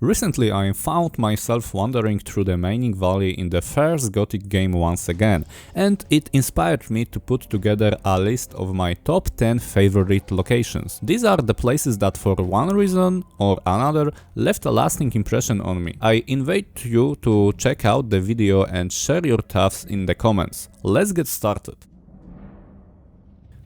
Recently I found myself wandering through the mining valley in the first Gothic game once again, and it inspired me to put together a list of my top 10 favorite locations. These are the places that for one reason or another left a lasting impression on me. I invite you to check out the video and share your thoughts in the comments. Let's get started.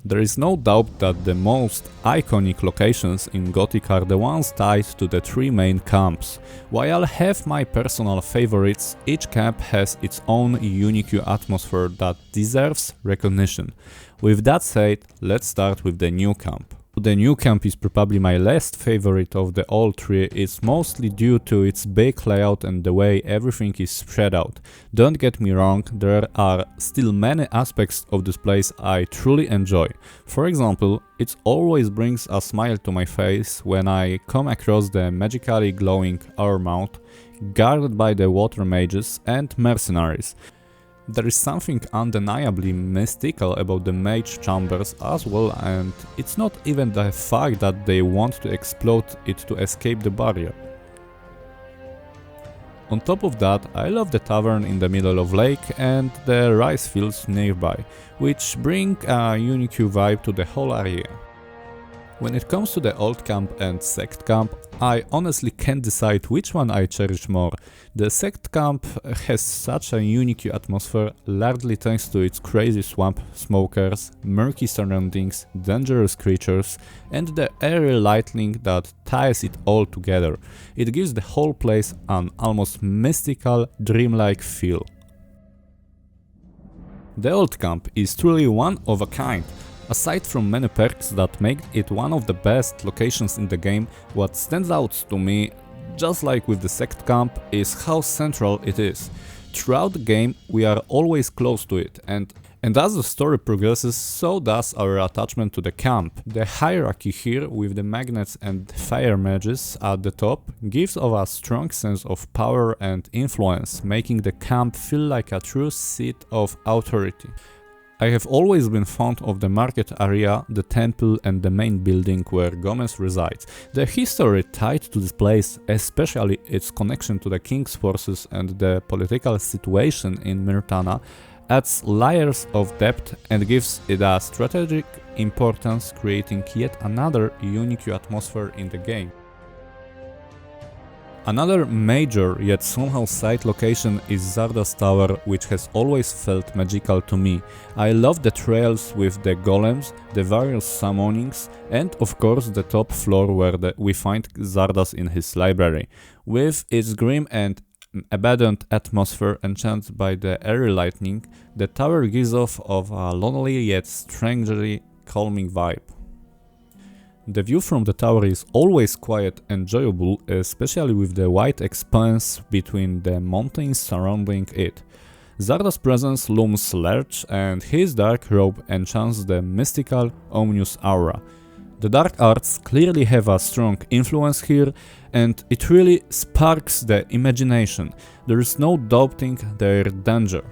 There is no doubt that the most iconic locations in Gothic are the ones tied to the three main camps. While I have my personal favorites, each camp has its own unique atmosphere that deserves recognition. With that said, let's start with the new camp. The new camp is probably my least favorite of the all three. It's mostly due to its big layout and the way everything is spread out. Don't get me wrong, there are still many aspects of this place I truly enjoy. For example, it always brings a smile to my face when I come across the magically glowing Mouth, guarded by the water mages and mercenaries. There is something undeniably mystical about the mage chambers as well, and it's not even the fact that they want to explode it to escape the barrier. On top of that, I love the tavern in the middle of lake and the rice fields nearby, which bring a unique vibe to the whole area. When it comes to the old camp and sect camp, I honestly can't decide which one I cherish more. The sect camp has such a unique atmosphere, largely thanks to its crazy swamp smokers, murky surroundings, dangerous creatures, and the eerie lighting that ties it all together. It gives the whole place an almost mystical, dreamlike feel. The old camp is truly one of a kind. Aside from many perks that make it one of the best locations in the game, what stands out to me, just like with the sect camp, is how central it is. Throughout the game we are always close to it, and as the story progresses, so does our attachment to the camp. The hierarchy here, with the magnets and fire mages at the top, gives off a strong sense of power and influence, making the camp feel like a true seat of authority. I have always been fond of the market area, the temple and the main building where Gomez resides. The history tied to this place, especially its connection to the king's forces and the political situation in Myrtana, adds layers of depth and gives it a strategic importance, creating yet another unique atmosphere in the game. Another major yet somehow side location is Zarda's Tower, which has always felt magical to me. I love the trails with the golems, the various summonings, and of course the top floor where we find Zardas in his library. With its grim and abandoned atmosphere enchanted by the eerie lightning, the tower gives off of a lonely yet strangely calming vibe. The view from the tower is always quite enjoyable, especially with the wide expanse between the mountains surrounding it. Zarda's presence looms large, and his dark robe enchants the mystical, ominous aura. The dark arts clearly have a strong influence here, and it really sparks the imagination. There is no doubting their danger.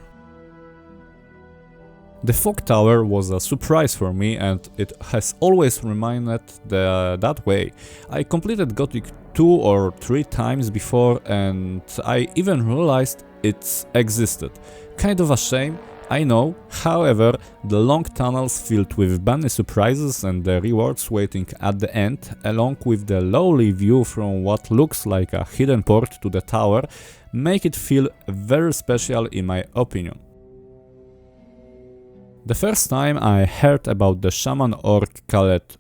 The Fog Tower was a surprise for me, and it has always remained that way. I completed Gothic 2 or 3 times before, and I even realized it existed. Kind of a shame, I know. However, the long tunnels filled with bunny surprises and the rewards waiting at the end, along with the lovely view from what looks like a hidden port to the tower, make it feel very special in my opinion. The first time I heard about the shaman orc called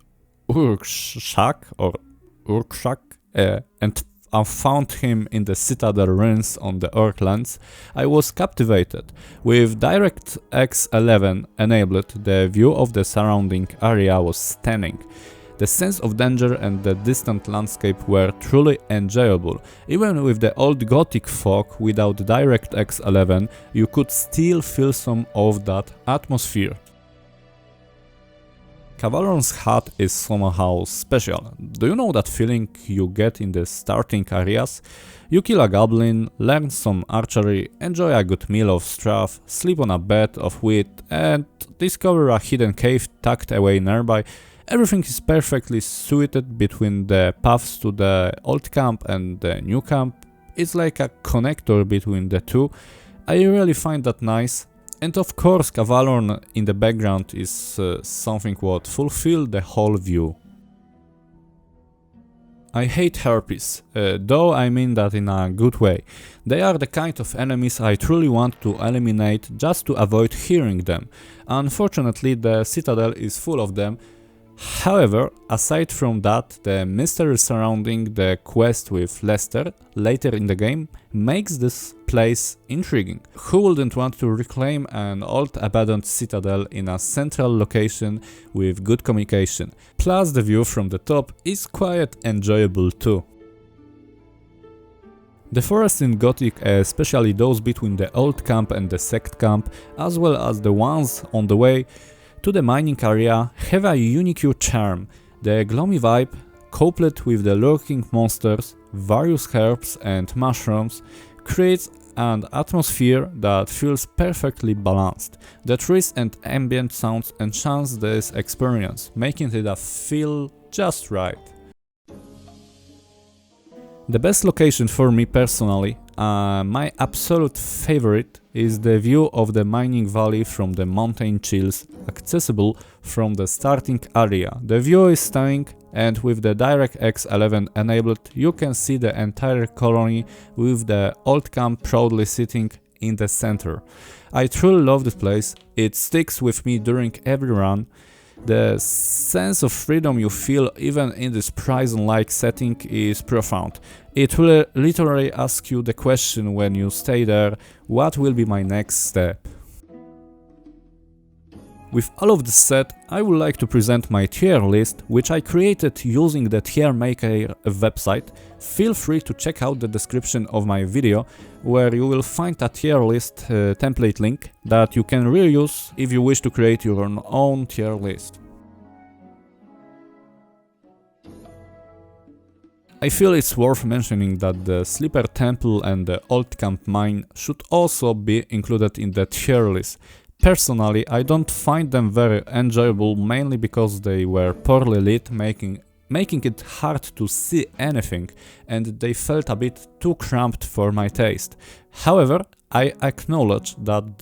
Urkshak and I found him in the Citadel ruins on the Orklands, I was captivated. With DirectX 11 enabled, the view of the surrounding area was stunning. The sense of danger and the distant landscape were truly enjoyable. Even with the old Gothic fog, without DirectX 11, you could still feel some of that atmosphere. Cavalron's Hut is somehow special. Do you know that feeling you get in the starting areas? You kill a goblin, learn some archery, enjoy a good meal of straw, sleep on a bed of wheat and discover a hidden cave tucked away nearby, Everything is perfectly suited between the paths to the old camp and the new camp. It's like a connector between the two. I really find that nice. And of course, Cavalorn in the background is something what fulfill the whole view. I hate harpies, though I mean that in a good way. They are the kind of enemies I truly want to eliminate just to avoid hearing them. Unfortunately, the Citadel is full of them. However, aside from that, the mystery surrounding the quest with Lester later in the game makes this place intriguing. Who wouldn't want to reclaim an old abandoned citadel in a central location with good communication? Plus the view from the top is quite enjoyable too. The forests in Gothic, especially those between the old camp and the sect camp, as well as the ones on the way to the mining area, have a unique charm. The gloomy vibe, coupled with the lurking monsters, various herbs and mushrooms, creates an atmosphere that feels perfectly balanced. The trees and ambient sounds enhance this experience, making it feel just right. The best location for me personally, my absolute favorite, is the view of the mining valley from the mountain chills, accessible from the starting area. The view is stunning, and with the DirectX 11 enabled, you can see the entire colony with the old camp proudly sitting in the center. I truly love this place, it sticks with me during every run. The sense of freedom you feel even in this prison-like setting is profound. It will literally ask you the question when you stay there, what will be my next step? With all of this said, I would like to present my tier list, which I created using the Tier Maker website. Feel free to check out the description of my video, where you will find a tier list template link that you can reuse if you wish to create your own tier list. I feel it's worth mentioning that the Sleeper Temple and the Old Camp Mine should also be included in the tier list. Personally, I don't find them very enjoyable, mainly because they were poorly lit, making it hard to see anything, and they felt a bit too cramped for my taste. However, I acknowledge that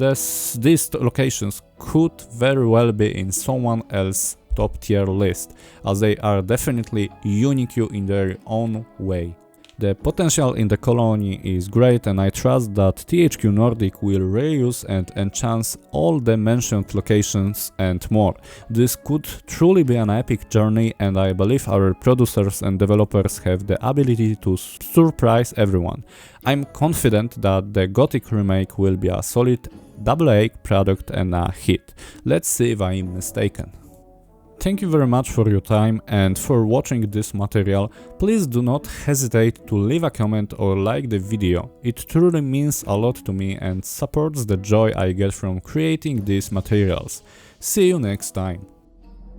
these locations could very well be in someone else's top tier list, as they are definitely unique in their own way. The potential in the colony is great, and I trust that THQ Nordic will reuse and enhance all the mentioned locations and more. This could truly be an epic journey, and I believe our producers and developers have the ability to surprise everyone. I'm confident that the Gothic remake will be a solid AA product and a hit. Let's see if I'm mistaken. Thank you very much for your time and for watching this material. Please do not hesitate to leave a comment or like the video. It truly means a lot to me and supports the joy I get from creating these materials. See you next time.